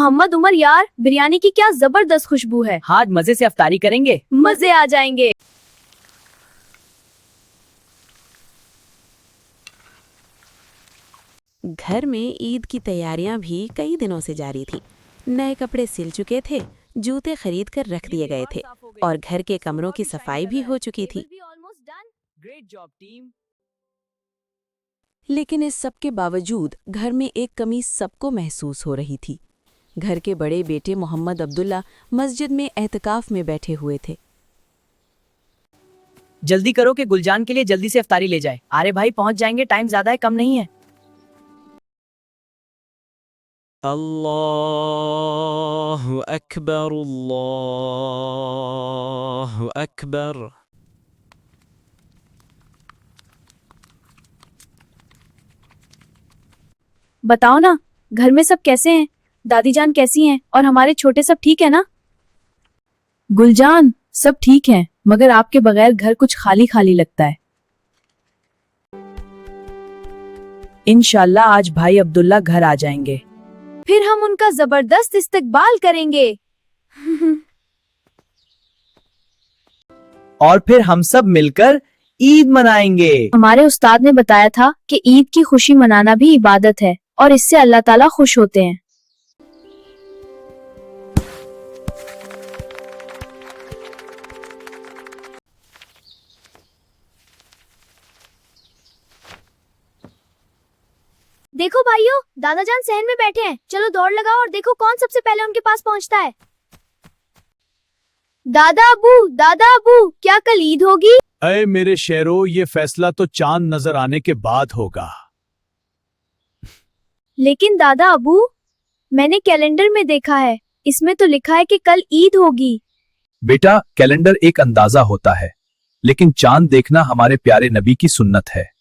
मोहम्मद उमर यार, बिरयानी की क्या जबरदस्त खुशबू है। आज मजे से अफ्तारी करेंगे। मजे आ जाएंगे। घर में ईद की तैयारियां भी कई दिनों से जारी थी। नए कपड़े सिल चुके थे, जूते खरीद कर रख दिए गए थे और घर के कमरों की सफाई भी हो चुकी थी। लेकिन इस सब के बावजूद घर में एक कमी सबको महसूस हो रही थी। घर के बड़े बेटे मोहम्मद अब्दुल्ला मस्जिद में एहतिकाफ में बैठे हुए थे। जल्दी करो कि गुलजान के लिए जल्दी से अफ्तारी ले जाए। अरे भाई पहुंच जाएंगे, टाइम ज्यादा है, कम नहीं है। अल्लाहु अकबर, अल्लाहु अकबर। बताओ ना, घर में सब कैसे हैं? दादी जान कैसी हैं? और हमारे छोटे सब ठीक है ना? गुलजान, सब ठीक हैं, मगर आपके बगैर घर कुछ खाली खाली लगता है। इंशाल्लाह आज भाई अब्दुल्ला घर आ जाएंगे, फिर हम उनका जबरदस्त इस्तकबाल करेंगे। और फिर हम सब मिलकर ईद मनाएंगे। हमारे उस्ताद ने बताया था कि ईद की खुशी मनाना भी इबादत है और इससे अल्लाह ताला खुश होते हैं। देखो भाइयों, दादा जान सहन में बैठे हैं। चलो दौड़ लगाओ और देखो कौन सबसे पहले उनके पास पहुंचता है। दादा अबू, क्या कल ईद होगी? अरे मेरे शेरों, ये फैसला तो चांद नजर आने के बाद होगा। लेकिन दादा अबू, मैंने कैलेंडर में देखा है, इसमें तो लिखा है कि कल ईद होगी। बेटा, कैलेंडर एक अंदाजा होता है, लेकिन चांद देखना हमारे प्यारे नबी की सुन्नत है।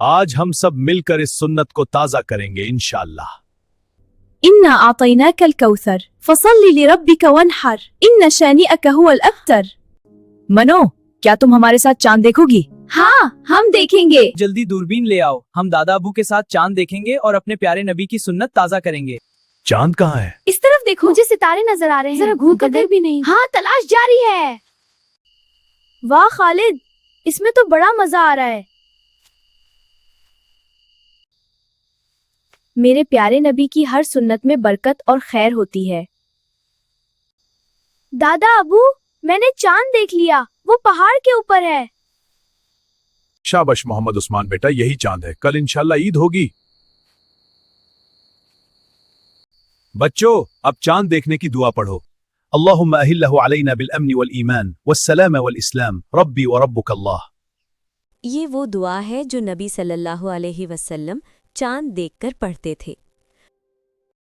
आज हम सब मिलकर इस सुन्नत को ताजा करेंगे इंशाअल्लाह। इन्ना आतैनाकल कौसर फसल्लि लिरब्बिका वन्हर इन्न शानिअका हुवल अब्तर। मनो, क्या तुम हमारे साथ चांद देखोगी? हाँ, हम देखेंगे। जल्दी दूरबीन ले आओ, हम दादा अबू के साथ चांद देखेंगे और अपने प्यारे नबी की सुन्नत ताजा करेंगे। चांद कहाँ है? इस तरफ देखो, मुझे सितारे नजर आ रहे हैं। जरा घूम कर भी नहीं। हाँ, तलाश जारी है। वाह खालिद, इसमें तो बड़ा मजा आ रहा है। मेरे प्यारे नबी की हर सुन्नत में बरकत और खैर होती है। दादा अबू, मैंने चांद देख लिया, वो पहाड़ के ऊपर है। शाबाश मोहम्मद उस्मान बेटा, यही चांद है। कल इंशाअल्लाह ईद होगी। बच्चों, अब चांद देखने की दुआ पढ़ो। अल्लाहुम्मा अहिल्लहु अलैना बिल अम्न वल ईमान वस्सलाम वल इस्लाम रब्बी व रब्बुक अल्लाह। ये वो दुआ है जो नबी सल्लल्लाहु अलैहि वसल्लम चांद देखकर पढ़ते थे।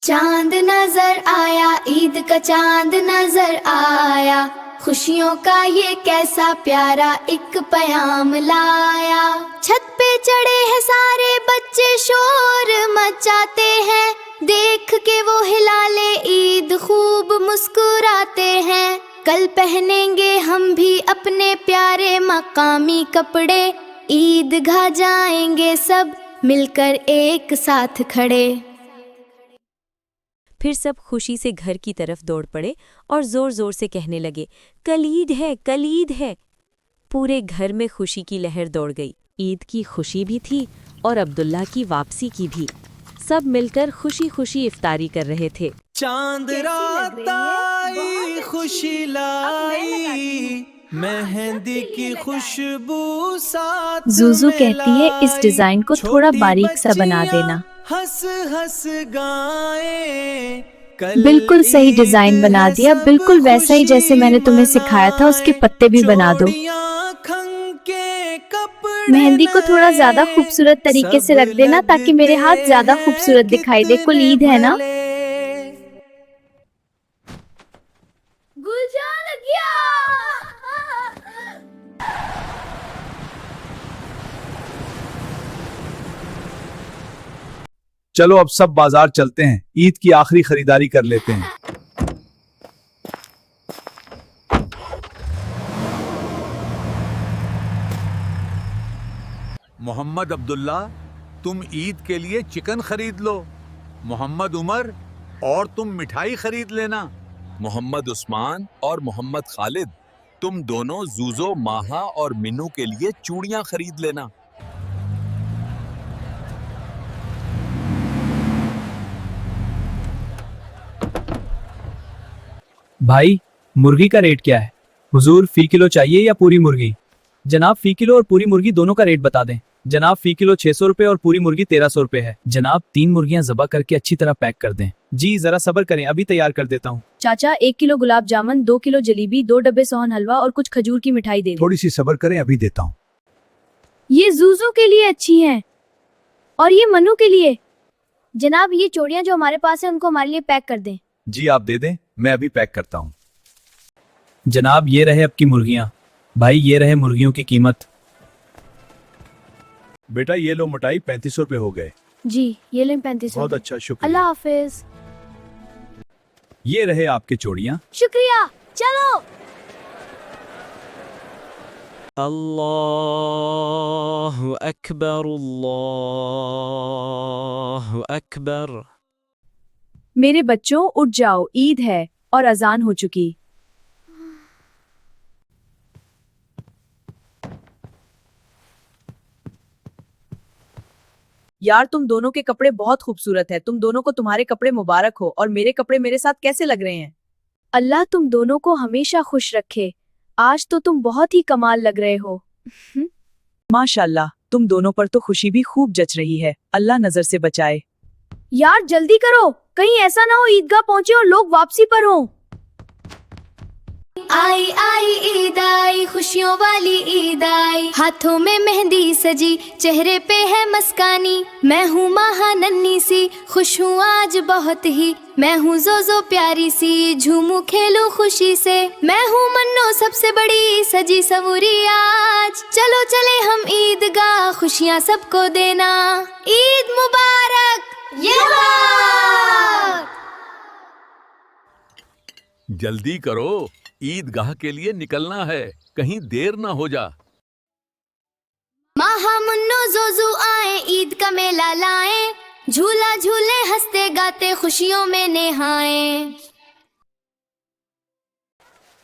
चांद नजर आया, ईद का चांद नजर आया, खुशियों का ये कैसा प्यारा एक प्याम लाया। छत पे चढ़े हैं सारे बच्चे, शोर मचाते हैं, देख के वो हिलाले ईद खूब मुस्कुराते हैं। कल पहनेंगे हम भी अपने प्यारे मकामी कपड़े, ईदगाह जाएंगे सब मिलकर एक साथ खड़े। फिर सब खुशी से घर की तरफ दौड़ पड़े और जोर जोर से कहने लगे, कल ईद है, कल ईद है। पूरे घर में खुशी की लहर दौड़ गई। ईद की खुशी भी थी और अब्दुल्ला की वापसी की भी। सब मिलकर खुशी खुशी इफ्तारी कर रहे थे। चांद रात आई, खुशी लाई, मेहंदी की खुशबू साथ। जुजू कहती है इस डिजाइन को थोड़ा बारीक सा बना देना। हंस हंस गाए, बिल्कुल सही डिजाइन बना दिया, बिल्कुल वैसा ही जैसे मैंने तुम्हें सिखाया था। उसके पत्ते भी बना दो। मेहंदी को थोड़ा ज्यादा खूबसूरत तरीके से रख देना ताकि मेरे हाथ ज्यादा खूबसूरत दिखाई दे। कुल ईद है ना? गुलजान गया। चलो अब सब बाजार चलते हैं, ईद की आखिरी खरीदारी कर लेते हैं। मोहम्मद अब्दुल्ला, तुम ईद के लिए चिकन खरीद लो। मोहम्मद उमर, और तुम मिठाई खरीद लेना। मोहम्मद उस्मान और मोहम्मद खालिद, तुम दोनों जूजो, माहा और मिनू के लिए चूड़ियां खरीद लेना। भाई, मुर्गी का रेट क्या है? हुजूर, फी किलो चाहिए या पूरी मुर्गी? जनाब, फी किलो और पूरी मुर्गी दोनों का रेट बता दें। जनाब, फी किलो 600 रुपए और पूरी मुर्गी 1300 रुपए है। जनाब, 3 मुर्गियां ज़बह करके अच्छी तरह पैक कर दें। जी, जरा सब्र करें, अभी तैयार कर देता हूँ। चाचा 1 किलो गुलाब जामुन, 2 किलो जलेबी, 2 डब्बे सोहन हलवा और कुछ खजूर की मिठाई दे दें। थोड़ी सी सब्र करें, अभी देता हूँ। ये जूजू के लिए अच्छी हैं और ये मनु के लिए। जनाब, ये चूड़ियां जो हमारे पास है उनको हमारे लिए पैक कर दें। जी आप दे दें, मैं अभी पैक करता हूँ। जनाब, ये रहे आपकी मुर्गियां। भाई, ये रहे मुर्गियों की कीमत। बेटा ये लो मिठाई, 3500 रुपए हो गए। जी, ये लें 3500। बहुत अच्छा, शुक्रिया। अल्लाह हाफिज। ये रहे आपके चूड़ियां। शुक्रिया, चलो। अल्लाहु अकबर, अल्लाहु अकबर। मेरे बच्चों, उठ जाओ, ईद है और अजान हो चुकी। यार, तुम दोनों के कपड़े बहुत खूबसूरत है। तुम दोनों को तुम्हारे कपड़े मुबारक हो। और मेरे कपड़े मेरे साथ कैसे लग रहे हैं? अल्लाह तुम दोनों को हमेशा खुश रखे। आज तो तुम बहुत ही कमाल लग रहे हो। माशाल्लाह, तुम दोनों पर तो खुशी भी खूब जच रही है। अल्लाह नजर से बचाए। यार जल्दी करो, कहीं ऐसा ना हो ईदगाह पहुंचे और लोग वापसी पर हों। आई आई ईद आई, खुशियों वाली ईद आई। हाथों में मेहंदी सजी, चेहरे पे है मस्कानी। मैं हूँ माहा नन्ही सी, खुश हूँ आज बहुत ही। मैं हूँ जोजो प्यारी सी, झूमू खेलूं खुशी से। मैं हूँ मन्नो सबसे बड़ी, सजी सवरी आज। चलो चले हम ईदगाह, खुशियाँ सबको देना। ईद मुबारक। जल्दी करो, ईदगाह के लिए निकलना है, कहीं देर ना हो जा। माहा मुन्नो जोजू आए, ईद का मेला लाए। झूला झूले हंसते गाते, खुशियों में नहाए।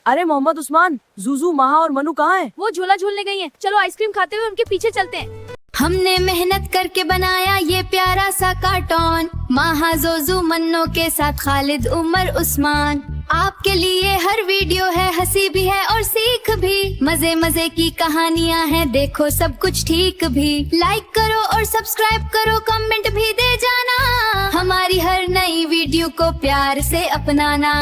अरे मोहम्मद उस्मान, जूजू, माहा और मनु कहाँ हैं? वो झूला झूलने गई हैं। चलो आइसक्रीम खाते हुए उनके पीछे चलते हैं। हमने मेहनत करके बनाया ये प्यारा सा कार्टून। माहा जोजू मन्नो के साथ खालिद, उमर, उस्मान। आपके लिए हर वीडियो है, हंसी भी है और सीख भी। मजे मजे की कहानियाँ हैं, देखो सब कुछ ठीक भी। लाइक करो और सब्सक्राइब करो, कमेंट भी दे जाना। हमारी हर नई वीडियो को प्यार से अपनाना।